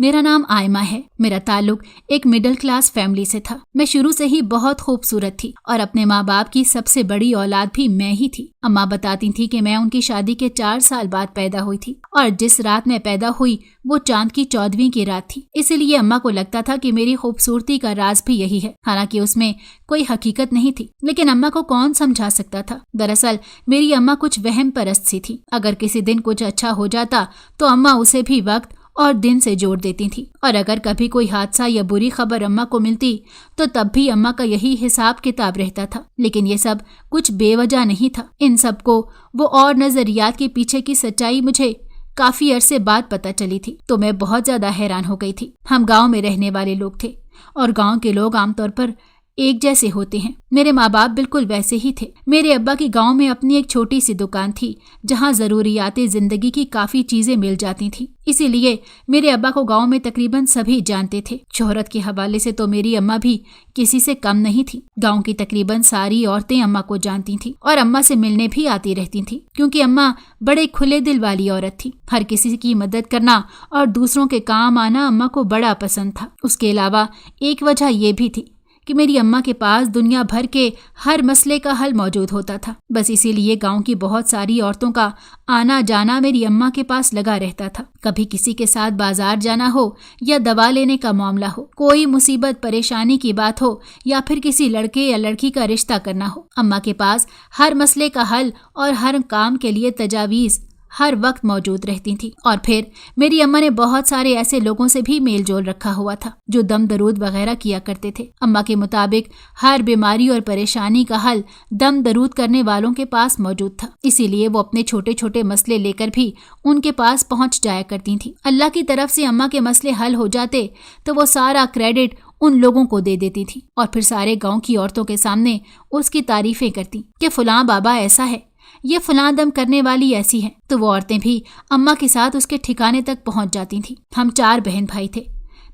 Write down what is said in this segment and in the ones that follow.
میرا نام آئمہ ہے۔ میرا تعلق ایک مڈل کلاس فیملی سے تھا۔ میں شروع سے ہی بہت خوبصورت تھی اور اپنے ماں باپ کی سب سے بڑی اولاد بھی میں ہی تھی۔ اماں بتاتی تھی کہ میں ان کی شادی کے 4 سال بعد پیدا ہوئی تھی اور جس رات میں پیدا ہوئی وہ چاند کی 14ویں کی رات تھی۔ اسی لیے اماں کو لگتا تھا کہ میری خوبصورتی کا راز بھی یہی ہے، حالانکہ اس میں کوئی حقیقت نہیں تھی، لیکن اماں کو کون سمجھا سکتا تھا۔ دراصل میری اماں کچھ وہم پرست سی تھی۔ اگر کسی دن کچھ اچھا ہو جاتا تو اماں اسے بھی وقت اور دن سے جوڑ دیتی تھی، اور اگر کبھی کوئی حادثہ یا بری خبر اماں کو ملتی تو تب بھی اماں کا یہی حساب کتاب رہتا تھا۔ لیکن یہ سب کچھ بے وجہ نہیں تھا۔ ان سب کو وہ اور نظریات کے پیچھے کی سچائی مجھے کافی عرصے بعد پتہ چلی تھی تو میں بہت زیادہ حیران ہو گئی تھی۔ ہم گاؤں میں رہنے والے لوگ تھے اور گاؤں کے لوگ عام طور پر ایک جیسے ہوتے ہیں۔ میرے ماں باپ بالکل ویسے ہی تھے۔ میرے ابا کی گاؤں میں اپنی ایک چھوٹی سی دکان تھی جہاں ضروریات زندگی کی کافی چیزیں مل جاتی تھیں، اسی لیے میرے ابا کو گاؤں میں تقریباً سبھی جانتے تھے۔ شہرت کے حوالے سے تو میری اماں بھی کسی سے کم نہیں تھی۔ گاؤں کی تقریباً ساری عورتیں اماں کو جانتی تھیں اور اماں سے ملنے بھی آتی رہتی تھیں، کیونکہ اماں بڑے کھلے دل والی عورت تھی۔ ہر کسی کی مدد کرنا اور دوسروں کے کام آنا اماں کو بڑا پسند تھا۔ اس کے علاوہ ایک وجہ یہ بھی تھی کہ میری اماں کے پاس دنیا بھر کے ہر مسئلے کا حل موجود ہوتا تھا۔ بس اسی لیے گاؤں کی بہت ساری عورتوں کا آنا جانا میری اماں کے پاس لگا رہتا تھا۔ کبھی کسی کے ساتھ بازار جانا ہو یا دوا لینے کا معاملہ ہو، کوئی مصیبت پریشانی کی بات ہو یا پھر کسی لڑکے یا لڑکی کا رشتہ کرنا ہو، اماں کے پاس ہر مسئلے کا حل اور ہر کام کے لیے تجاویز ہر وقت موجود رہتی تھی۔ اور پھر میری اماں نے بہت سارے ایسے لوگوں سے بھی میل جول رکھا ہوا تھا جو دم درود وغیرہ کیا کرتے تھے۔ اماں کے مطابق ہر بیماری اور پریشانی کا حل دم درود کرنے والوں کے پاس موجود تھا، اسی لیے وہ اپنے چھوٹے چھوٹے مسئلے لے کر بھی ان کے پاس پہنچ جایا کرتی تھیں۔ اللہ کی طرف سے اماں کے مسئلے حل ہو جاتے تو وہ سارا کریڈٹ ان لوگوں کو دے دیتی تھی اور پھر سارے گاؤں کی عورتوں کے سامنے اس کی تعریفیں کرتی کہ فلاں بابا ایسا ہے، یہ فلاں دم کرنے والی ایسی ہے، تو وہ عورتیں بھی اماں کے ساتھ اس کے ٹھکانے تک پہنچ جاتی تھیں۔ ہم 4 بہن بھائی تھے،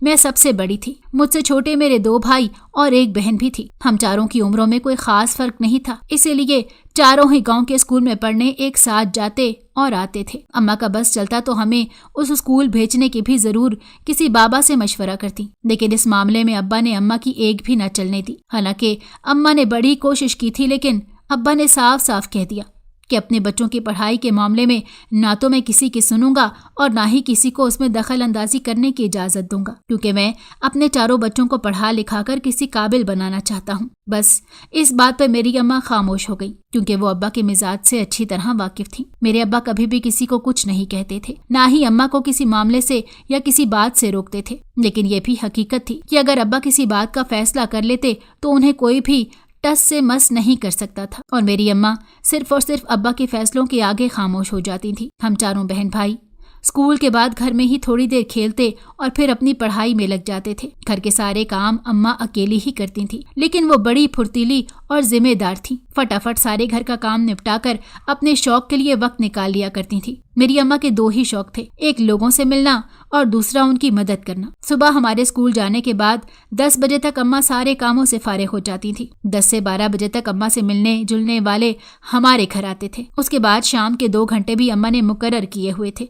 میں سب سے بڑی تھی۔ مجھ سے چھوٹے میرے 2 بھائی اور 1 بہن بھی تھی۔ ہم چاروں کی عمروں میں کوئی خاص فرق نہیں تھا، اسی لیے چاروں ہی گاؤں کے اسکول میں پڑھنے ایک ساتھ جاتے اور آتے تھے۔ اماں کا بس چلتا تو ہمیں اس اسکول بھیجنے کی بھی ضرور کسی بابا سے مشورہ کرتی، لیکن اس معاملے میں ابا نے اماں کی ایک بھی نہ چلنے دی۔ حالانکہ اماں نے بڑی کوشش کی تھی، لیکن ابا نے صاف صاف کہہ دیا کہ اپنے بچوں کی پڑھائی کے معاملے میں نہ تو میں کسی کی سنوں گا اور نہ ہی کسی کو اس میں دخل اندازی کرنے کی اجازت دوں گا، کیونکہ میں اپنے چاروں بچوں کو پڑھا لکھا کر کسی قابل بنانا چاہتا ہوں۔ بس اس بات پر میری اماں خاموش ہو گئی، کیونکہ وہ ابا کے مزاج سے اچھی طرح واقف تھیں۔ میرے ابا کبھی بھی کسی کو کچھ نہیں کہتے تھے، نہ ہی اماں کو کسی معاملے سے یا کسی بات سے روکتے تھے، لیکن یہ بھی حقیقت تھی کہ اگر ابا کسی بات کا فیصلہ کر لیتے تو انہیں کوئی بھی ٹس سے مس نہیں کر سکتا تھا، اور میری اماں صرف اور صرف ابا کے فیصلوں کے آگے خاموش ہو جاتی تھی۔ ہم چاروں بہن بھائی اسکول کے بعد گھر میں ہی تھوڑی دیر کھیلتے اور پھر اپنی پڑھائی میں لگ جاتے تھے۔ گھر کے سارے کام اماں اکیلی ہی کرتی تھیں، لیکن وہ بڑی پھرتیلی اور ذمہ دار تھیں۔ فٹافٹ سارے گھر کا کام نپٹا کر اپنے شوق کے لیے وقت نکال لیا کرتی تھیں۔ میری اماں کے 2 ہی شوق تھے، ایک لوگوں سے ملنا اور دوسرا ان کی مدد کرنا۔ صبح ہمارے اسکول جانے کے بعد 10 بجے تک اماں سارے کاموں سے فارغ ہو جاتی تھی۔ 10 سے 12 بجے تک اماں سے ملنے جلنے والے ہمارے گھر آتے تھے۔ اس کے بعد شام کے 2 گھنٹے بھی اماں نے مقرر کیے ہوئے تھے۔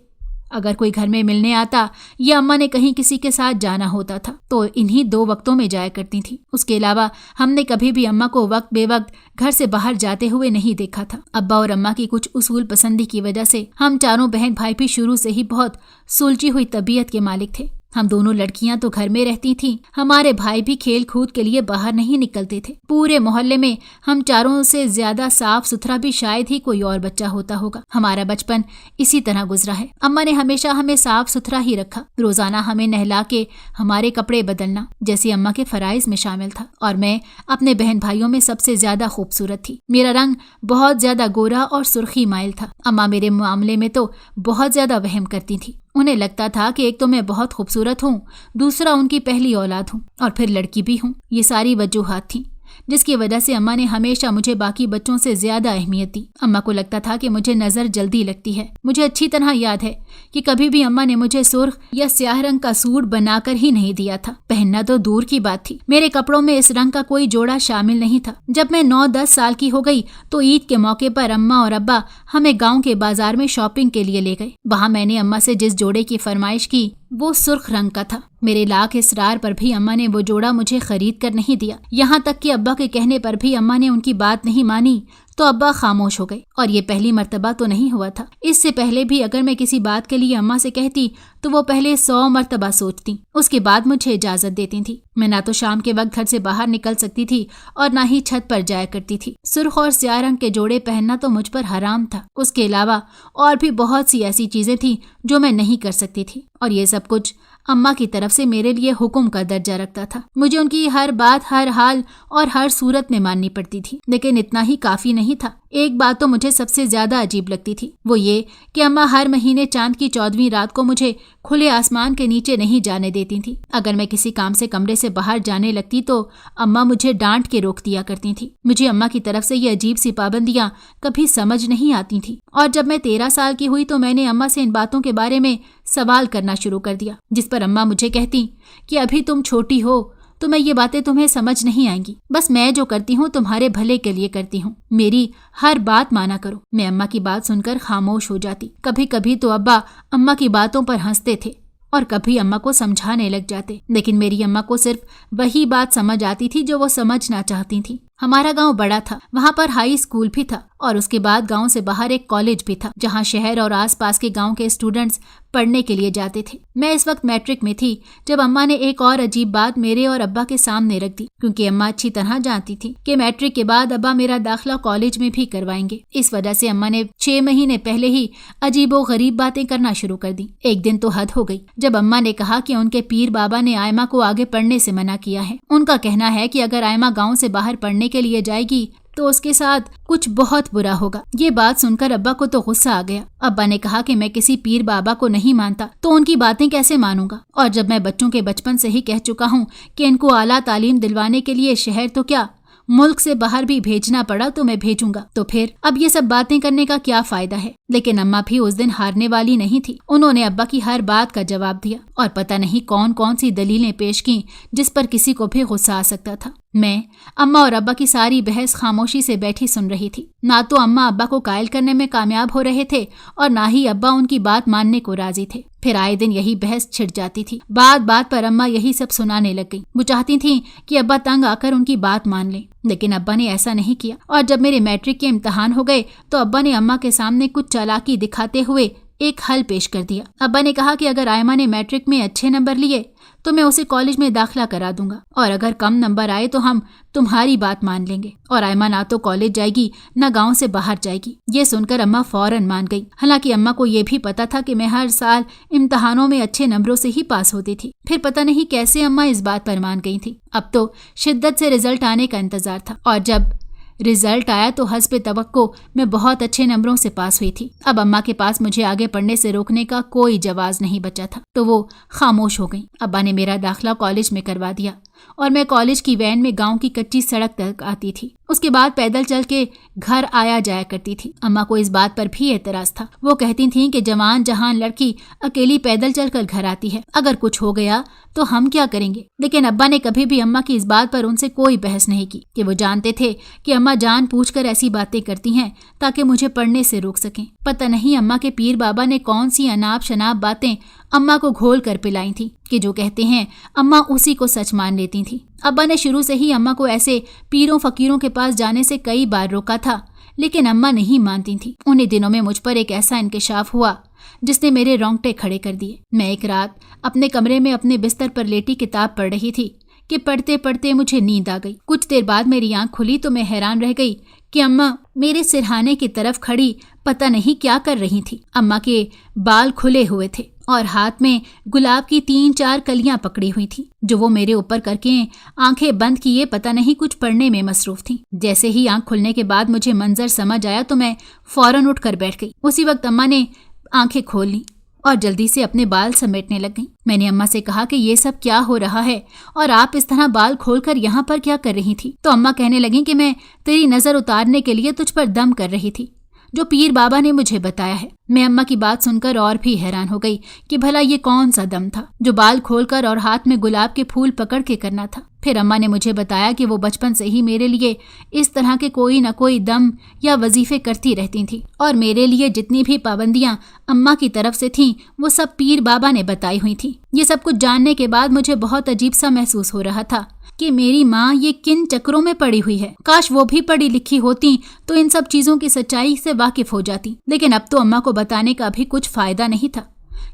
اگر کوئی گھر میں ملنے آتا یا اماں نے کہیں کسی کے ساتھ جانا ہوتا تھا تو انہی 2 وقتوں میں جایا کرتی تھیں۔ اس کے علاوہ ہم نے کبھی بھی اماں کو وقت بے وقت گھر سے باہر جاتے ہوئے نہیں دیکھا تھا۔ ابا اور اماں کی کچھ اصول پسندی کی وجہ سے ہم چاروں بہن بھائی بھی شروع سے ہی بہت سلجھی ہوئی طبیعت کے مالک تھے۔ ہم دونوں لڑکیاں تو گھر میں رہتی تھیں، ہمارے بھائی بھی کھیل کود کے لیے باہر نہیں نکلتے تھے۔ پورے محلے میں ہم چاروں سے زیادہ صاف ستھرا بھی شاید ہی کوئی اور بچہ ہوتا ہوگا۔ ہمارا بچپن اسی طرح گزرا ہے۔ اماں نے ہمیشہ ہمیں صاف ستھرا ہی رکھا۔ روزانہ ہمیں نہلا کے ہمارے کپڑے بدلنا جیسے اماں کے فرائض میں شامل تھا، اور میں اپنے بہن بھائیوں میں سب سے زیادہ خوبصورت تھی۔ میرا رنگ بہت زیادہ گورا اور سرخی مائل تھا۔ اماں میرے معاملے میں تو بہت زیادہ وہم کرتی تھی۔ انہیں لگتا تھا کہ ایک تو میں بہت خوبصورت ہوں، دوسرا ان کی پہلی اولاد ہوں، اور پھر لڑکی بھی ہوں۔ یہ ساری وجوہات تھیں جس کی وجہ سے اماں نے ہمیشہ مجھے باقی بچوں سے زیادہ اہمیت دی۔ اماں کو لگتا تھا کہ مجھے نظر جلدی لگتی ہے۔ مجھے اچھی طرح یاد ہے کہ کبھی بھی اماں نے مجھے سرخ یا سیاہ رنگ کا سوٹ بنا کر ہی نہیں دیا تھا، پہننا تو دور کی بات تھی۔ میرے کپڑوں میں اس رنگ کا کوئی جوڑا شامل نہیں تھا۔ جب میں 9-10 سال کی ہو گئی تو عید کے موقع پر اماں اور ابا ہمیں گاؤں کے بازار میں شاپنگ کے لیے لے گئے۔ وہاں میں نے اماں سے جس جوڑے کی فرمائش کی वो सुर्ख रंग का था। मेरे लाख इसरार पर भी अम्मा ने वो जोड़ा मुझे खरीद कर नहीं दिया। यहाँ तक कि अब्बा के कहने पर भी अम्मा ने उनकी बात नहीं मानी तो अब्बा खामोश हो गए। और ये पहली मर्तबा तो नहीं हुआ था। इससे पहले भी अगर मैं किसी बात के लिए अम्मा से कहती तो वो पहले 100 मर्तबा सोचती, उसके बाद मुझे इजाजत देती थी। मैं ना तो शाम के वक्त घर से बाहर निकल सकती थी और ना ही छत पर जाया करती थी। सुर्ख और स्याह रंग के जोड़े पहनना तो मुझ पर हराम था। उसके अलावा और भी बहुत सी ऐसी चीजें थी जो मैं नहीं कर सकती थी, और ये सब कुछ अम्मा की तरफ से मेरे लिए हुक्म का दर्जा रखता था। मुझे उनकी हर बात, हर हाल और हर सूरत में माननी पड़ती थी। लेकिन इतना ही काफी नहीं था। एक बात तो मुझे सबसे ज्यादा अजीब लगती थी, वो ये कि अम्मा हर महीने चांद की 14वीं रात को मुझे खुले आसमान के नीचे नहीं जाने देती थी। अगर मैं किसी काम से कमरे से बाहर जाने लगती तो अम्मा मुझे डांट के रोक दिया करती थी। मुझे अम्मा की तरफ से ये अजीब सी पाबंदियां कभी समझ नहीं आती थी। और जब मैं 13 साल की हुई तो मैंने अम्मा से इन बातों के बारे में सवाल करना शुरू कर दिया, जिस पर अम्मा मुझे कहती कि अभी तुम छोटी हो तो मैं ये बातें तुम्हें समझ नहीं आएंगी। बस मैं जो करती हूँ तुम्हारे भले के लिए करती हूँ, मेरी हर बात माना करो। मैं अम्मा की बात सुनकर खामोश हो जाती। कभी कभी तो अब्बा अम्मा की बातों पर हंसते थे और कभी अम्मा को समझाने लग जाते। लेकिन मेरी अम्मा को सिर्फ वही बात समझ आती थी जो वो समझना चाहती थी। हमारा गांव बड़ा था, वहाँ पर हाई स्कूल भी था और उसके बाद गांव से बाहर एक कॉलेज भी था जहाँ शहर और आसपास के गांव के स्टूडेंट्स पढ़ने के लिए जाते थे। मैं इस वक्त मैट्रिक में थी जब अम्मा ने एक और अजीब बात मेरे और अब्बा के सामने रख दी, क्योंकि अम्मा अच्छी तरह जानती थी कि मैट्रिक के बाद अब्बा मेरा दाखिला कॉलेज में भी करवाएंगे। इस वजह से अम्मा ने 6 महीने पहले ही अजीबो गरीब बातें करना शुरू कर दी। एक दिन तो हद हो गई जब अम्मा ने कहा कि उनके पीर बाबा ने आयमा को आगे पढ़ने से मना किया है। उनका कहना है कि अगर आयमा गाँव से बाहर पढ़ने के लिए जाएगी तो उसके साथ कुछ बहुत बुरा होगा। ये बात सुनकर अब्बा को तो गुस्सा आ गया। अब्बा ने कहा कि मैं किसी पीर बाबा को नहीं मानता तो उनकी बातें कैसे मानूंगा, और जब मैं बच्चों के बचपन से ही कह चुका हूँ कि इनको आला तालीम दिलवाने के लिए शहर तो क्या मुल्क से बाहर भी भेजना पड़ा तो मैं भेजूंगा, तो फिर अब ये सब बातें करने का क्या फायदा है। लेकिन अम्मा भी उस दिन हारने वाली नहीं थी। उन्होंने अब्बा की हर बात का जवाब दिया और पता नहीं कौन कौन सी दलीलें पेश की जिस पर किसी को भी गुस्सा आ सकता था। मैं अम्मा और अब्बा की सारी बहस खामोशी से बैठी सुन रही थी। ना तो अम्मा अब्बा को कायल करने में कामयाब हो रहे थे और ना ही अब्बा उनकी बात मानने को राजी थे। फिर आए दिन यही बहस छिड़ जाती थी। बात बात पर अम्मा यही सब सुनाने लग गई। वो चाहती थी कि अब्बा तंग आकर उनकी बात मान लें, लेकिन अब्बा ने ऐसा नहीं किया। और जब मेरे मैट्रिक के इम्तिहान हो गए तो अब्बा ने अम्मा के सामने कुछ चालाकी दिखाते हुए एक हल पेश कर दिया। अब्बा ने कहा कि अगर आयमा ने मैट्रिक में अच्छे नंबर लिए तो मैं उसे कॉलेज में दाखिला करा दूंगा, और अगर कम नंबर आए तो हम तुम्हारी बात मान लेंगे और आयमा ना तो कॉलेज जाएगी ना गांव से बाहर जाएगी। ये सुनकर अम्मा फौरन मान गई। हालांकि अम्मा को ये भी पता था कि मैं हर साल इम्तिहानों में अच्छे नंबरों से ही पास होती थी। फिर पता नहीं कैसे अम्मा इस बात पर मान गई थी। अब तो शिद्दत से रिजल्ट आने का इंतजार था, और जब रिजल्ट आया तो हस्बे तवक्को मैं बहुत अच्छे नंबरों से पास हुई थी। अब अम्मा के पास मुझे आगे पढ़ने से रोकने का कोई जवाब नहीं बचा था, तो वो खामोश हो गई। अब्बा ने मेरा दाखिला कॉलेज में करवा दिया और मैं कॉलेज की वैन में गांव की कच्ची सड़क तक आती थी। उसके बाद पैदल चल के घर आया जाया करती थी। अम्मा को इस बात पर भी एतराज था। वो कहती थीं कि जवान जहान लड़की अकेली पैदल चलकर घर आती है, अगर कुछ हो गया तो हम क्या करेंगे। लेकिन अब्बा ने कभी भी अम्मा की इस बात पर उनसे कोई बहस नहीं की कि वो जानते थे कि अम्मा जान पूछकर ऐसी बातें करती हैं ताकि मुझे पढ़ने से रोक सकें। पता नहीं अम्मा के पीर बाबा ने कौन सी अनाप शनाप बातें अम्मा को घोल कर पिलाई थी कि जो कहते हैं अम्मा उसी को सच मान लेती थी। अब्बा ने शुरू से ही अम्मा को ऐसे पीरों फकीरों के पास जाने से कई बार रोका था, लेकिन अम्मा नहीं मानती थी। उन्हीं दिनों में मुझ पर एक ऐसा इंकशाफ हुआ जिसने मेरे रोंगटे खड़े कर दिए। मैं एक रात अपने कमरे में अपने बिस्तर पर लेटी किताब पढ़ रही थी कि पढ़ते पढ़ते मुझे नींद आ गई। कुछ देर बाद मेरी आंख खुली तो मैं हैरान रह गई कि अम्मा मेरे सिरहाने की तरफ खड़ी पता नहीं क्या कर रही थी। अम्मा के बाल खुले हुए थे और हाथ में गुलाब की 3-4 कलियां पकड़ी हुई थी, जो वो मेरे ऊपर करके आंखें बंद किए पता नहीं कुछ पढ़ने में मसरूफ थी। जैसे ही आंख खुलने के बाद मुझे मंजर समझ आया तो मैं फौरन उठकर बैठ गई। उसी वक्त अम्मा ने आंखें खोल ली और जल्दी से अपने बाल समेटने लग गई। मैंने अम्मा से कहा कि ये सब क्या हो रहा है और आप इस तरह बाल खोलकर यहाँ पर क्या कर रही थी। तो अम्मा कहने लगी कि मैं तेरी नजर उतारने के लिए तुझ पर दम कर रही थी, जो पीर बाबा ने मुझे बताया है। मैं अम्मा की बात सुनकर और भी हैरान हो गई कि भला ये कौन सा दम था जो बाल खोलकर और हाथ में गुलाब के फूल पकड़ के करना था। फिर अम्मा ने मुझे बताया कि वो बचपन से ही मेरे लिए इस तरह के कोई न कोई दम या वजीफे करती रहती थी और मेरे लिए जितनी भी पाबंदियां अम्मा की तरफ से थीं वो सब पीर बाबा ने बताई हुई थी। ये सब कुछ जानने के बाद मुझे बहुत अजीब सा महसूस हो रहा था कि मेरी माँ ये किन चक्रों में पड़ी हुई है। काश वो भी पढ़ी लिखी होती तो इन सब चीजों की सच्चाई से वाकिफ हो जाती। लेकिन अब तो अम्मा को बताने का भी कुछ फायदा नहीं था,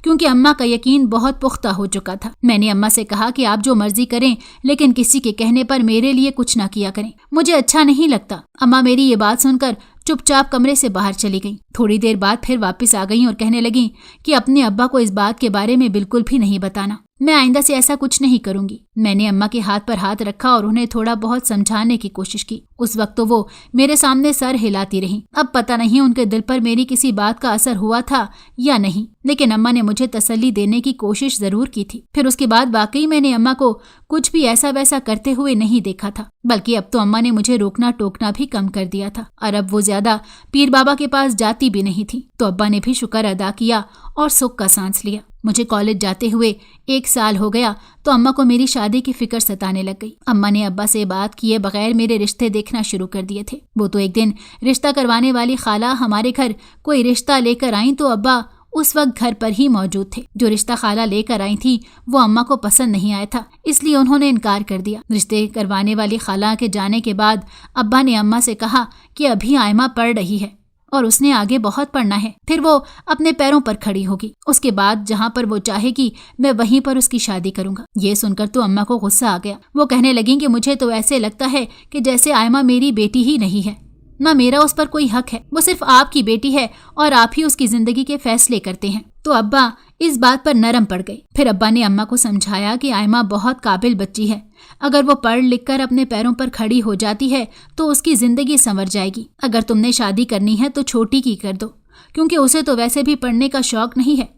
क्योंकि अम्मा का यकीन बहुत पुख्ता हो चुका था। मैंने अम्मा से कहा कि आप जो मर्जी करें, लेकिन किसी के कहने पर मेरे लिए कुछ ना किया करें, मुझे अच्छा नहीं लगता। अम्मा मेरी ये बात सुनकर चुपचाप कमरे से बाहर चली गई। थोड़ी देर बाद फिर वापस आ गई और कहने लगी कि अपने अब्बा को इस बात के बारे में बिल्कुल भी नहीं बताना, मैं आइंदा से ऐसा कुछ नहीं करूंगी। मैंने अम्मा के हाथ पर हाथ रखा और उन्हें थोड़ा बहुत समझाने की कोशिश की। उस वक्त तो वो मेरे सामने सर हिलाती रही। अब पता नहीं उनके दिल पर मेरी किसी बात का असर हुआ था या नहीं, लेकिन अम्मा ने मुझे तसल्ली देने की कोशिश जरूर की थी। फिर उसके बाद वाकई मैंने अम्मा को कुछ भी ऐसा वैसा करते हुए नहीं देखा था, बल्कि अब तो अम्मा ने मुझे रोकना टोकना भी कम कर दिया था और अब वो ज्यादा पीर बाबा के पास जाती भी नहीं थी। तो अब्बा ने भी शुक्र अदा किया और सुख का सांस लिया। मुझे कॉलेज जाते हुए 1 साल हो गया तो अम्मा को मेरी शादी की फिक्र सताने लग गई। अम्मा ने अब्बा से बात किए बगैर मेरे रिश्ते देखना शुरू कर दिए थे। वो तो एक दिन रिश्ता करवाने वाली खाला हमारे घर कोई रिश्ता लेकर आई तो अब्बा उस वक्त घर पर ही मौजूद थे। जो रिश्ता खाला लेकर आई थी वो अम्मा को पसंद नहीं आया था, इसलिए उन्होंने इनकार कर दिया। रिश्ते करवाने वाली खाला के जाने के बाद अब्बा ने अम्मा से कहा कि अभी आयमा पढ़ रही है और उसने आगे बहुत पढ़ना है, फिर वो अपने पैरों पर खड़ी होगी, उसके बाद जहाँ पर वो चाहेगी मैं वहीं पर उसकी शादी करूंगा। ये सुनकर तो अम्मा को गुस्सा आ गया। वो कहने लगी कि मुझे तो ऐसे लगता है कि जैसे आयमा मेरी बेटी ही नहीं है, ना मेरा उस पर कोई हक है, वो सिर्फ आपकी बेटी है और आप ही उसकी जिंदगी के फैसले करते हैं। तो अब्बा इस बात पर नरम पड़ गए। फिर अब्बा ने अम्मा को समझाया कि आयमा बहुत काबिल बच्ची है, अगर वो पढ़ लिख कर अपने पैरों पर खड़ी हो जाती है तो उसकी जिंदगी संवर जाएगी। अगर तुमने शादी करनी है तो छोटी की कर दो, क्योंकि उसे तो वैसे भी पढ़ने का शौक नहीं है।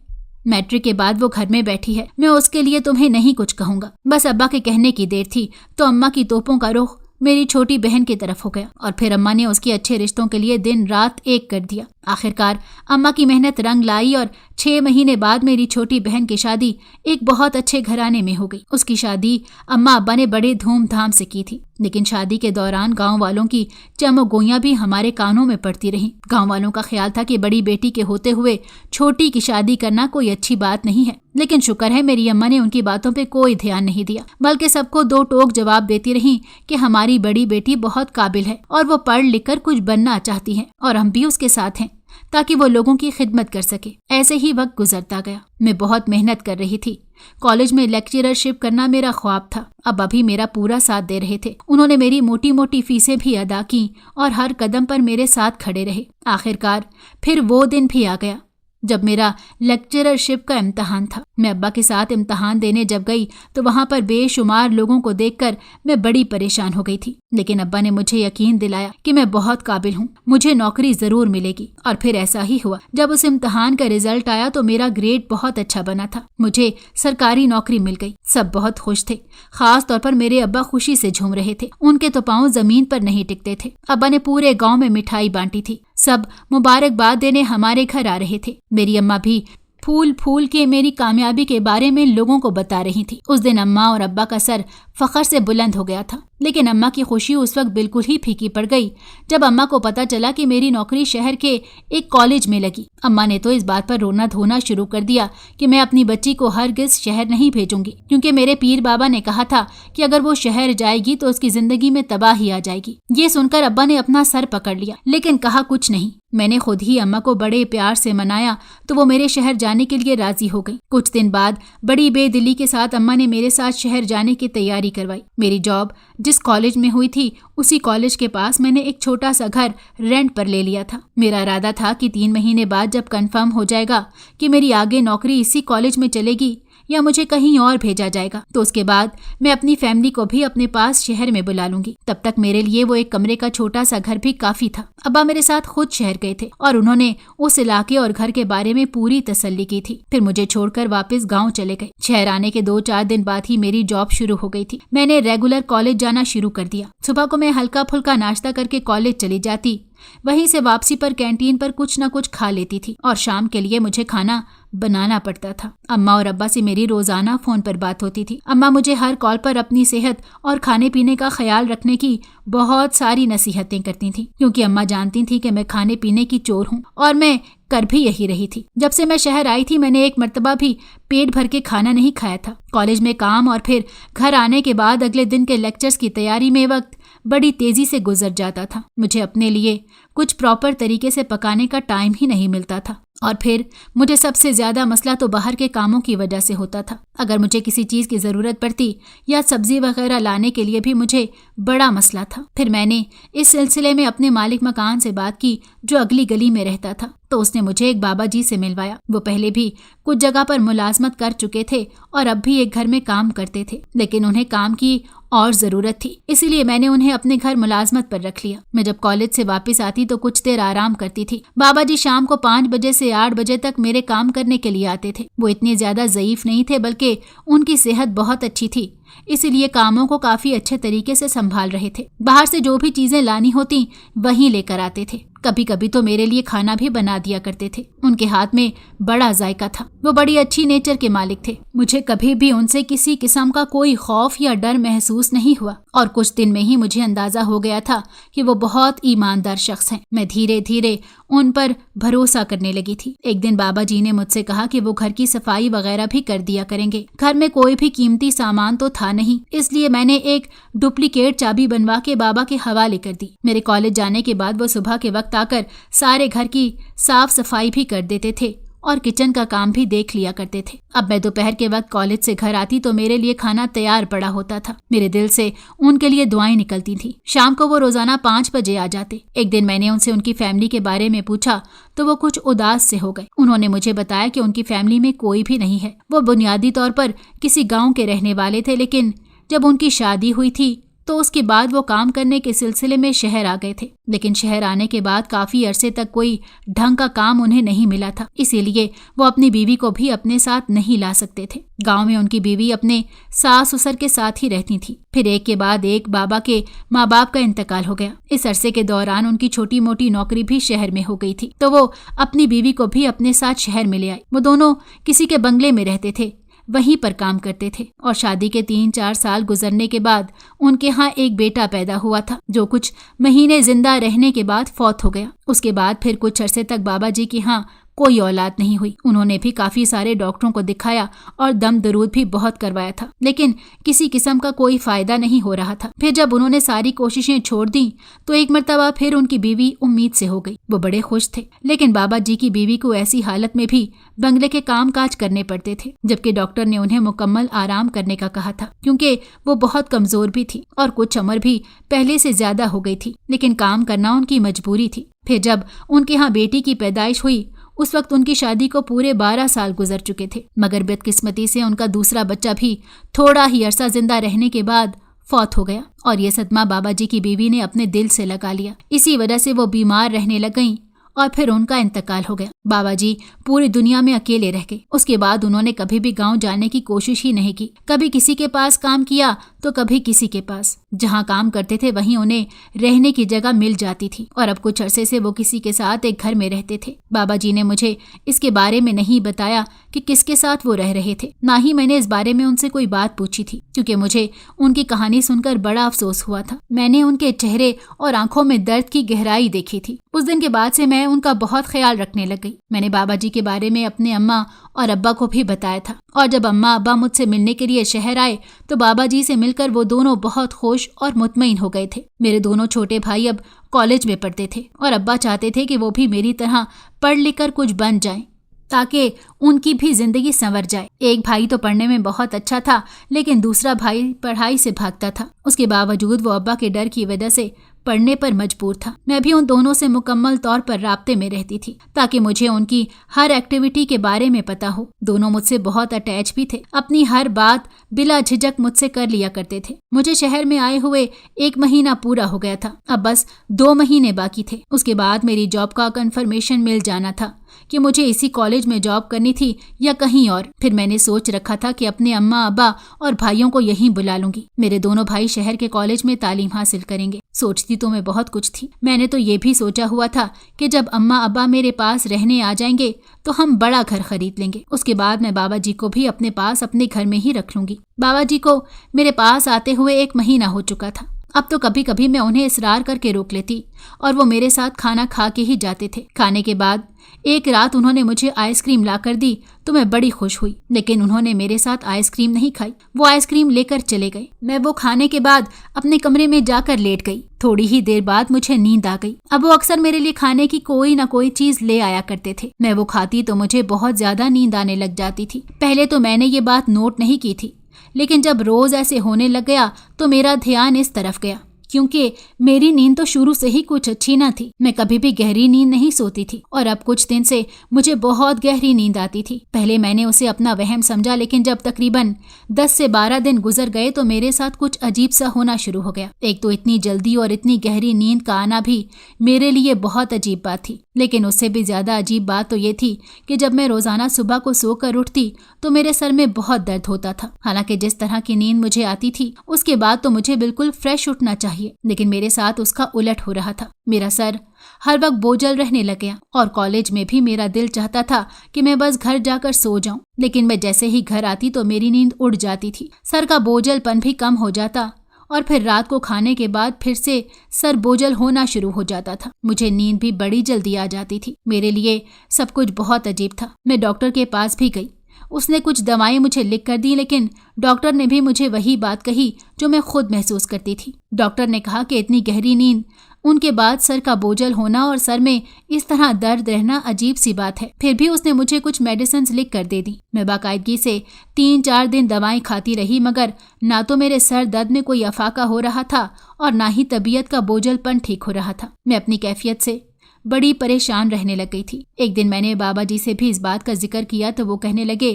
मैट्रिक के बाद वो घर में बैठी है, मैं उसके लिए तुम्हें नहीं कुछ कहूंगा। बस अब्बा के कहने की देर थी तो अम्मा की तोपों का रुख मेरी छोटी बहन की तरफ हो गया और फिर अम्मा ने उसके अच्छे रिश्तों के लिए दिन रात एक कर दिया। आखिरकार अम्मा की मेहनत रंग लाई और 6 महीने बाद मेरी छोटी बहन की शादी एक बहुत अच्छे घराने में हो गई। उसकी शादी अम्मा अब्बा ने बड़े धूमधाम से की थी, लेकिन शादी के दौरान गांव वालों की चमगोइयां भी हमारे कानों में पड़ती रहीं। गांव वालों का ख्याल था कि बड़ी बेटी के होते हुए छोटी की शादी करना कोई अच्छी बात नहीं है, लेकिन शुक्र है मेरी अम्मा ने उनकी बातों पे कोई ध्यान नहीं दिया, बल्कि सबको 2 टोक जवाब देती रहीं कि हमारी बड़ी बेटी बहुत काबिल है और वो पढ़ लिख कर कुछ बनना चाहती है और हम भी उसके साथ हैं ताकि वो लोगों की खिदमत कर सके। ऐसे ही वक्त गुजरता गया। मैं बहुत मेहनत कर रही थी। कॉलेज में लेक्चररशिप करना मेरा ख्वाब था। अब अभी मेरा पूरा साथ दे रहे थे। उन्होंने मेरी मोटी मोटी फीसें भी अदा की और हर कदम पर मेरे साथ खड़े रहे। आखिरकार फिर वो दिन भी आ गया जब मेरा लेक्चररशिप का इम्तहान था। मैं अब्बा के साथ इम्तहान देने जब गई तो वहां पर बेशुमार लोगों को देखकर मैं बड़ी परेशान हो गई थी, लेकिन अब्बा ने मुझे यकीन दिलाया कि मैं बहुत काबिल हूँ, मुझे नौकरी जरूर मिलेगी। और फिर ऐसा ही हुआ। जब उस इम्तहान का रिजल्ट आया तो मेरा ग्रेड बहुत अच्छा बना था, मुझे सरकारी नौकरी मिल गई। सब बहुत खुश थे, खास तौर पर मेरे अब्बा खुशी से झूम रहे थे। उनके तो पांव जमीन पर नहीं टिकते थे। अब्बा ने पूरे गाँव में मिठाई बांटी थी, सब मुबारकबाद देने हमारे घर आ रहे थे। मेरी अम्मा भी फूल फूल के मेरी कामयाबी के बारे में लोगों को बता रही थी। उस दिन अम्मा और अब्बा का सर फख्र से बुलंद हो गया था, लेकिन अम्मा की खुशी उस वक्त बिल्कुल ही फीकी पड़ गई जब अम्मा को पता चला कि मेरी नौकरी शहर के एक कॉलेज में लगी। अम्मा ने तो इस बात पर रोना धोना शुरू कर दिया कि मैं अपनी बच्ची को हरगिज शहर नहीं भेजूंगी, क्योंकि मेरे पीर बाबा ने कहा था कि अगर वो शहर जाएगी तो उसकी जिंदगी में तबाही आ जाएगी। ये सुनकर अब्बा ने अपना सर पकड़ लिया, लेकिन कहा कुछ नहीं। मैंने खुद ही अम्मा को बड़े प्यार से मनाया तो वो मेरे शहर जाने के लिए राजी हो गई। कुछ दिन बाद बड़ी बेदिली के साथ अम्मा ने मेरे साथ शहर जाने की तैयारी करवाई। मेरी जॉब जिस कॉलेज में हुई थी उसी कॉलेज के पास मैंने एक छोटा सा घर रेंट पर ले लिया था। मेरा इरादा था कि 3 महीने बाद जब कंफर्म हो जाएगा कि मेरी आगे नौकरी इसी कॉलेज में चलेगी या मुझे कहीं और भेजा जाएगा तो उसके बाद मैं अपनी फैमिली को भी अपने पास शहर में बुला लूंगी। तब तक मेरे लिए वो एक कमरे का छोटा सा घर भी काफी था। अब्बा मेरे साथ खुद शहर गए थे और उन्होंने उस इलाके और घर के बारे में पूरी तसल्ली की थी। फिर मुझे छोड़कर वापस गाँव चले गए। शहर आने के 2-4 दिन बाद ही मेरी जॉब शुरू हो गई थी। मैंने रेगुलर कॉलेज जाना शुरू कर दिया। सुबह को मैं हल्का फुल्का नाश्ता करके कॉलेज चली जाती, वहीं से वापसी पर कैंटीन पर कुछ न कुछ खा लेती थी और शाम के लिए मुझे खाना बनाना पड़ता था। अम्मा और अब्बा से मेरी रोजाना फोन पर बात होती थी। अम्मा मुझे हर कॉल पर अपनी सेहत और खाने पीने का ख्याल रखने की बहुत सारी नसीहतें करती थी, क्योंकि अम्मा जानती थी कि मैं खाने पीने की चोर हूँ और मैं कर भी यही रही थी। जब से मैं शहर आई थी मैंने एक मर्तबा भी पेट भर के खाना नहीं खाया था। कॉलेज में काम और फिर घर आने के बाद अगले दिन के लेक्चर्स की तैयारी में वक्त बड़ी तेजी से गुजर जाता था। मुझे अपने लिए कुछ प्रॉपर तरीके से पकाने का टाइम ही नहीं मिलता था। और फिर मुझे सबसे ज्यादा मसला तो बाहर के कामों की वजह से होता था। अगर मुझे किसी चीज की जरूरत पड़ती या सब्जी वगैरह लाने के लिए भी मुझे बड़ा मसला था। फिर मैंने इस सिलसिले में अपने मालिक मकान से बात की जो अगली गली में रहता था, तो उसने मुझे एक बाबा जी से मिलवाया। वो पहले भी कुछ जगह पर मुलाजमत कर चुके थे और अब भी एक घर में काम करते थे, लेकिन उन्हें काम की और जरूरत थी, इसीलिए मैंने उन्हें अपने घर मुलाजमत पर रख लिया। मैं जब कॉलेज से वापस आती तो कुछ देर आराम करती थी। बाबा जी शाम को 5 बजे से 8 बजे तक मेरे काम करने के लिए आते थे। वो इतने ज्यादा ज़ईफ नहीं थे, बल्कि उनकी सेहत बहुत अच्छी थी, इसीलिए कामों को काफी अच्छे तरीके से संभाल रहे थे। बाहर से जो भी चीजें लानी होती वहीं लेकर आते थे। कभी कभी तो मेरे लिए खाना भी बना दिया करते थे। उनके हाथ में बड़ा जायका था। वो बड़ी अच्छी नेचर के मालिक थे। मुझे कभी भी उनसे किसी किस्म का कोई खौफ या डर महसूस नहीं हुआ और कुछ दिन में ही मुझे अंदाजा हो गया था कि वो बहुत ईमानदार शख्स हैं। मैं धीरे धीरे उन पर भरोसा करने लगी थी। एक दिन बाबा जी ने मुझसे कहा कि वो घर की सफाई वगैरह भी कर दिया करेंगे। घर में कोई भी कीमती सामान तो था नहीं, इसलिए मैंने एक डुप्लीकेट चाबी बनवा के बाबा के हवाले कर दी। मेरे कॉलेज जाने के बाद वो सुबह के वक्त आकर सारे घर की साफ सफाई भी कर देते थे और किचन का काम भी देख लिया करते थे। अब मैं दोपहर के वक्त कॉलेज से घर आती तो मेरे लिए खाना तैयार पड़ा होता था। मेरे दिल से उनके लिए दुआएं निकलती थी। शाम को वो रोजाना 5 बजे आ जाते। एक दिन मैंने उनसे उनकी फैमिली के बारे में पूछा तो वो कुछ उदास से हो गए। उन्होंने मुझे बताया कि उनकी फैमिली में कोई भी नहीं है। वो बुनियादी तौर पर किसी गाँव के रहने वाले थे, लेकिन जब उनकी शादी हुई थी तो उसके बाद वो काम करने के सिलसिले में शहर आ गए थे। लेकिन शहर आने के बाद काफी अरसे तक कोई ढंग का काम उन्हें नहीं मिला था, इसीलिए वो अपनी बीवी को भी अपने साथ नहीं ला सकते थे। गांव में उनकी बीवी अपने सास ससुर के साथ ही रहती थी। फिर एक के बाद एक बाबा के माँ बाप का इंतकाल हो गया। इस अरसे के दौरान उनकी छोटी मोटी नौकरी भी शहर में हो गई थी, तो वो अपनी बीवी को भी अपने साथ शहर में ले आए। वो दोनों किसी के बंगले में रहते थे, वहीं पर काम करते थे और शादी के 3-4 साल गुजरने के बाद उनके यहाँ एक बेटा पैदा हुआ था, जो कुछ महीने जिंदा रहने के बाद फौत हो गया। उसके बाद फिर कुछ अरसे तक बाबा जी के यहाँ कोई औलाद नहीं हुई। उन्होंने भी काफी सारे डॉक्टरों को दिखाया और दम दरूद भी बहुत करवाया था, लेकिन किसी किस्म का कोई फायदा नहीं हो रहा था। फिर जब उन्होंने सारी कोशिशें छोड़ दी तो एक मर्तबा फिर उनकी बीवी उम्मीद से हो गई। वो बड़े खुश थे, लेकिन बाबा जी की बीवी को ऐसी हालत में भी बंगले के काम काज करने पड़ते थे, जबकि डॉक्टर ने उन्हें मुकम्मल आराम करने का कहा था, क्योंकि वो बहुत कमजोर भी थी और कुछ उम्र भी पहले से ज्यादा हो गई थी, लेकिन काम करना उनकी मजबूरी थी। फिर जब उनके यहाँ बेटी की पैदाइश हुई उस वक्त उनकी शादी को पूरे 12 साल गुजर चुके थे, मगर बदकिस्मती से उनका दूसरा बच्चा भी थोड़ा ही अरसा जिंदा रहने के बाद फौत हो गया और ये सदमा बाबा जी की बीवी ने अपने दिल से लगा लिया। इसी वजह से वो बीमार रहने लग गईं और फिर उनका इंतकाल हो गया। बाबा जी पूरी दुनिया में अकेले रह गए। उसके बाद उन्होंने कभी भी गांव जाने की कोशिश ही नहीं की। कभी किसी के पास काम किया तो कभी किसी के पास। जहां काम करते थे वहीं उन्हें रहने की जगह मिल जाती थी और अब कुछ अरसे से वो किसी के साथ एक घर में रहते थे। बाबा जी ने मुझे इसके बारे में नहीं बताया कि किसके साथ वो रह रहे थे, ना ही मैंने इस बारे में उनसे कोई बात पूछी थी, क्योंकि मुझे उनकी कहानी सुनकर बड़ा अफसोस हुआ था। मैंने उनके चेहरे और आंखों में दर्द की गहराई देखी थी। उस दिन के बाद से मैं उनका बहुत ख्याल रखने लग गई। मैंने बाबा जी के बारे में अपने अम्मा और अब्बा को भी बताया था और जब अम्मा अब्बा मुझसे मिलने के लिए शहर आए तो बाबा जी से मिलकर वो दोनों बहुत खुश और मुतमईन हो गए थे। मेरे दोनों छोटे भाई अब कॉलेज में पढ़ते थे और अब्बा चाहते थे कि वो भी मेरी तरह पढ़ लिख कर कुछ बन जाएं, ताकि उनकी भी जिंदगी संवर जाए। एक भाई तो पढ़ने में बहुत अच्छा था, लेकिन दूसरा भाई पढ़ाई से भागता था। उसके बावजूद वो अब्बा के डर की वजह से पढ़ने पर मजबूर था। मैं भी उन दोनों से मुकम्मल तौर पर राब्ते में रहती थी, ताकि मुझे उनकी हर एक्टिविटी के बारे में पता हो। दोनों मुझसे बहुत अटैच भी थे। अपनी हर बात बिला झिझक मुझसे कर लिया करते थे। मुझे शहर में आए हुए 1 महीना पूरा हो गया था। अब बस 2 महीने बाकी थे। उसके बाद मेरी जॉब का कंफर्मेशन मिल जाना था। कि मुझे इसी कॉलेज में जॉब करनी थी या कहीं और। फिर मैंने सोच रखा था कि अपने अम्मा अब्बा और भाइयों को यहीं बुला लूंगी। मेरे दोनों भाई शहर के कॉलेज में तालीम हासिल करेंगे। सोचती तो मैं बहुत कुछ थी। मैंने तो ये भी सोचा हुआ था कि जब अम्मा अब्बा मेरे पास रहने आ जाएंगे तो हम बड़ा घर खरीद लेंगे। उसके बाद मैं बाबा जी को भी अपने पास अपने घर में ही रख लूंगी। बाबा जी को मेरे पास आते हुए 1 महीना हो चुका था। अब तो कभी कभी मैं उन्हें इसरार करके रोक लेती और वो मेरे साथ खाना खा के ही जाते थे। खाने के बाद एक रात उन्होंने मुझे आइसक्रीम ला कर दी तो मैं बड़ी खुश हुई, लेकिन उन्होंने मेरे साथ आइसक्रीम नहीं खाई। वो आइसक्रीम लेकर चले गए। मैं वो खाने के बाद अपने कमरे में जाकर लेट गई। थोड़ी ही देर बाद मुझे नींद आ गई। अब वो अक्सर मेरे लिए खाने की कोई ना कोई चीज ले आया करते थे। मैं वो खाती तो मुझे बहुत ज्यादा नींद आने लग जाती थी। पहले तो मैंने ये बात नोट नहीं की थी, लेकिन जब रोज ऐसे होने लग गया तो मेरा ध्यान इस तरफ गया, क्योंकि मेरी नींद तो शुरू से ही कुछ अच्छी ना थी। मैं कभी भी गहरी नींद नहीं सोती थी और अब कुछ दिन से मुझे बहुत गहरी नींद आती थी। पहले मैंने उसे अपना वहम समझा, लेकिन जब तकरीबन 10 से 12 दिन गुजर गए तो मेरे साथ कुछ अजीब सा होना शुरू हो गया। एक तो इतनी जल्दी और इतनी गहरी नींद का आना भी मेरे लिए बहुत अजीब बात थी, लेकिन उससे भी ज्यादा अजीब बात तो ये थी कि जब मैं रोजाना सुबह को सोकर उठती तो मेरे सर में बहुत दर्द होता था। हालांकि जिस तरह की नींद मुझे आती थी उसके बाद तो मुझे बिल्कुल फ्रेश उठना चाहिए, लेकिन मेरे साथ उसका उलट हो रहा था। मेरा सर हर वक्त बोझल रहने लग गया और कॉलेज में भी मेरा दिल चाहता था कि मैं बस घर जाकर सो जाऊं, लेकिन मैं जैसे ही घर आती तो मेरी नींद उड़ जाती थी। सर का बोझलपन भी कम हो जाता और फिर रात को खाने के बाद फिर से सर बोझल होना शुरू हो जाता था। मुझे नींद भी बड़ी जल्दी आ जाती थी। मेरे लिए सब कुछ बहुत अजीब था। मैं डॉक्टर के पास भी गई। उसने कुछ दवाएं मुझे लिख कर दी, लेकिन डॉक्टर ने भी मुझे वही बात कही जो मैं खुद महसूस करती थी। डॉक्टर ने कहा कि इतनी गहरी नींद, उनके बाद सर का बोझल होना और सर में इस तरह दर्द रहना अजीब सी बात है। फिर भी उसने मुझे कुछ मेडिसिन लिख कर दे दी। मैं बाकायदगी से 3-4 दिन दवाएं खाती रही, मगर ना तो मेरे सर दर्द में कोई अफाका हो रहा था और ना ही तबीयत का बोझलपन ठीक हो रहा था। मैं अपनी कैफियत से बड़ी परेशान रहने लग गई थी। एक दिन मैंने बाबा जी से भी इस बात का जिक्र किया तो वो कहने लगे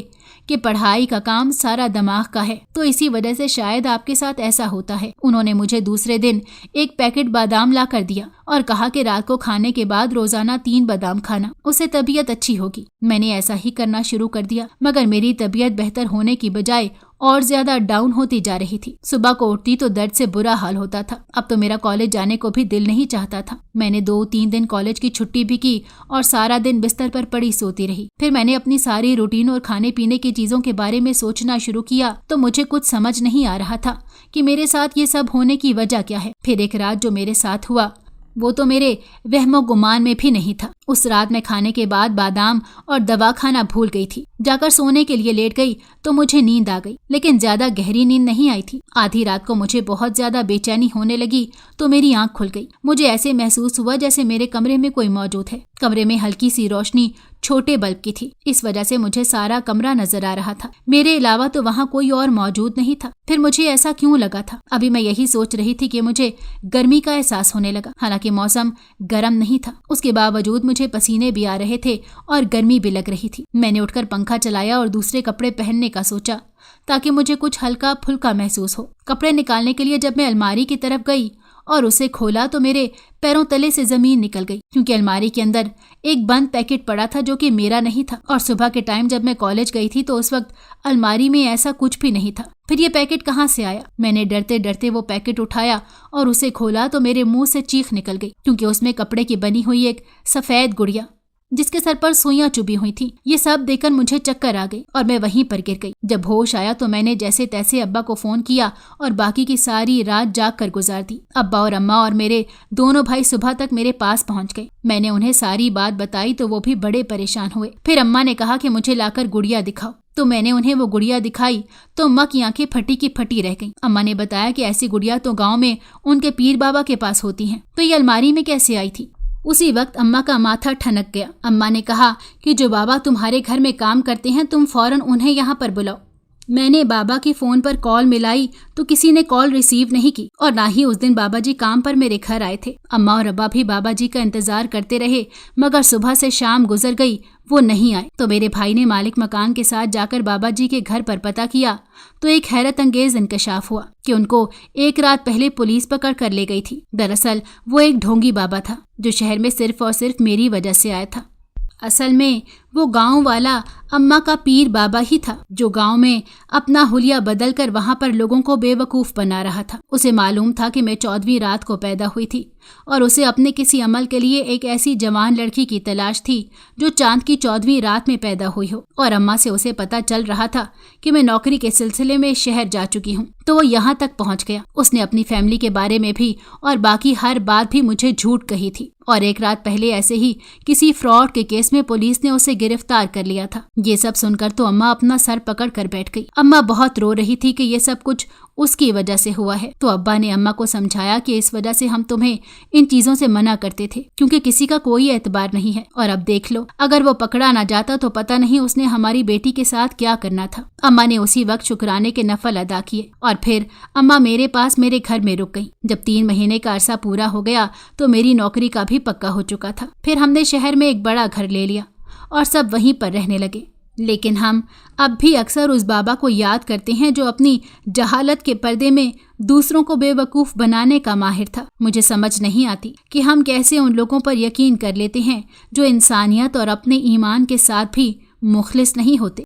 कि पढ़ाई का काम सारा दिमाग का है, तो इसी वजह से शायद आपके साथ ऐसा होता है। उन्होंने मुझे दूसरे दिन एक पैकेट बादाम ला कर दिया और कहा कि रात को खाने के बाद रोजाना 3 बादाम खाना, उससे तबीयत अच्छी होगी। मैंने ऐसा ही करना शुरू कर दिया, मगर मेरी तबीयत बेहतर होने की बजाय और ज्यादा डाउन होती जा रही थी। सुबह को उठती तो दर्द से बुरा हाल होता था। अब तो मेरा कॉलेज जाने को भी दिल नहीं चाहता था। मैंने 2-3 दिन कॉलेज की छुट्टी भी की और सारा दिन बिस्तर पर पड़ी सोती रही। फिर मैंने अपनी सारी रूटीन और खाने पीने की चीजों के बारे में सोचना शुरू किया तो मुझे कुछ समझ नहीं आ रहा था कि मेरे साथ ये सब होने की वजह क्या है। फिर एक रात जो मेरे साथ हुआ वो तो मेरे वहमो गुमान में भी नहीं था। उस रात मैं खाने के बाद बादाम और दवा खाना भूल गई थी। जाकर सोने के लिए लेट गई तो मुझे नींद आ गई, लेकिन ज्यादा गहरी नींद नहीं आई थी। आधी रात को मुझे बहुत ज्यादा बेचैनी होने लगी तो मेरी आंख खुल गई। मुझे ऐसे महसूस हुआ जैसे मेरे कमरे में कोई मौजूद है। कमरे में हल्की सी रोशनी छोटे बल्ब की थी, इस वजह से मुझे सारा कमरा नजर आ रहा था। मेरे अलावा तो वहाँ कोई और मौजूद नहीं था। फिर मुझे ऐसा क्यों लगा था? अभी मैं यही सोच रही थी कि मुझे गर्मी का एहसास होने लगा। हालांकि मौसम गर्म नहीं था, उसके बावजूद मुझे पसीने भी आ रहे थे और गर्मी भी लग रही थी। मैंने उठकर पंखा चलाया और दूसरे कपड़े पहनने का सोचा ताकि मुझे कुछ हल्का फुल्का महसूस हो। कपड़े निकालने के लिए जब मैं अलमारी की तरफ गई और उसे खोला तो मेरे पैरों तले से जमीन निकल गई, क्योंकि अलमारी के अंदर एक बंद पैकेट पड़ा था जो कि मेरा नहीं था। और सुबह के टाइम जब मैं कॉलेज गई थी तो उस वक्त अलमारी में ऐसा कुछ भी नहीं था। फिर ये पैकेट कहाँ से आया? मैंने डरते डरते वो पैकेट उठाया और उसे खोला तो मेरे मुंह से चीख निकल गई, क्योंकि उसमें कपड़े की बनी हुई एक सफेद गुड़िया जिसके सर पर सुइयां चुभी हुई थी। ये सब देखकर मुझे चक्कर आ गई और मैं वहीं पर गिर गई। जब होश आया तो मैंने जैसे तैसे अब्बा को फोन किया और बाकी की सारी रात जाग कर गुजार दी। अब्बा और अम्मा और मेरे दोनों भाई सुबह तक मेरे पास पहुंच गए। मैंने उन्हें सारी बात बताई तो वो भी बड़े परेशान हुए। फिर अम्मा ने कहा कि मुझे लाकर गुड़िया दिखाओ, तो मैंने उन्हें वो गुड़िया दिखाई तो अम्मा की आंखें फटी की फटी रह गईं। अम्मा ने बताया कि ऐसी गुड़िया तो गांव में उनके पीर बाबा के पास होती हैं, तो ये अलमारी में कैसे आई थी? उसी वक्त अम्मा का माथा ठनक गया। अम्मा ने कहा कि जो बाबा तुम्हारे घर में काम करते हैं तुम फौरन उन्हें यहाँ पर बुलाओ। मैंने बाबा की फोन पर कॉल मिलाई तो किसी ने कॉल रिसीव नहीं की और ना ही उस दिन बाबा जी काम पर मेरे घर आए थे। अम्मा और अब्बा भी बाबा जी का इंतजार करते रहे, मगर सुबह से शाम गुजर गई, वो नहीं आए। तो मेरे भाई ने मालिक मकान के साथ जाकर बाबा जी के घर पर पता किया तो एक हैरत अंगेज इंकशाफ हुआ कि उनको एक रात पहले पुलिस पकड़ कर ले गई थी। दरअसल वो एक ढोंगी बाबा था जो शहर में सिर्फ और सिर्फ मेरी वजह से आया था। असल में वो गांव वाला अम्मा का पीर बाबा ही था, जो गांव में अपना हुलिया बदल कर वहां पर लोगों को बेवकूफ बना रहा था। उसे मालूम था कि मैं 14वीं रात को पैदा हुई थी और उसे अपने किसी अमल के लिए एक ऐसी जवान लड़की की तलाश थी जो चांद की 14वीं रात में पैदा हुई हो। और अम्मा से उसे पता चल रहा था कि मैं नौकरी के सिलसिले में शहर जा चुकी हूँ, तो वो यहाँ तक पहुँच गया। उसने अपनी फैमिली के बारे में भी और बाकी हर बात भी मुझे झूठ कही थी। और एक रात पहले ऐसे ही किसी फ्रॉड के केस में पुलिस ने उसे गिरफ्तार कर लिया था। ये सब सुनकर तो अम्मा अपना सर पकड़ कर बैठ गई। अम्मा बहुत रो रही थी कि ये सब कुछ उसकी वजह से हुआ है। तो अब्बा ने अम्मा को समझाया कि इस वजह से हम तुम्हें इन चीजों से मना करते थे, क्योंकि किसी का कोई एतबार नहीं है। और अब देख लो, अगर वो पकड़ा ना जाता तो पता नहीं उसने हमारी बेटी के साथ क्या करना था। अम्मा ने उसी वक्त शुक्राने के नफल अदा किए और फिर अम्मा मेरे पास मेरे घर में रुक गई। जब 3 महीने का अरसा पूरा हो गया तो मेरी नौकरी का भी पक्का हो चुका था। फिर हमने शहर में एक बड़ा घर ले लिया और सब वहीं पर रहने लगे। लेकिन हम अब भी अक्सर उस बाबा को याद करते हैं जो अपनी जहालत के पर्दे में दूसरों को बेवकूफ़ बनाने का माहिर था। मुझे समझ नहीं आती कि हम कैसे उन लोगों पर यकीन कर लेते हैं जो इंसानियत और अपने ईमान के साथ भी मुखलिस नहीं होते।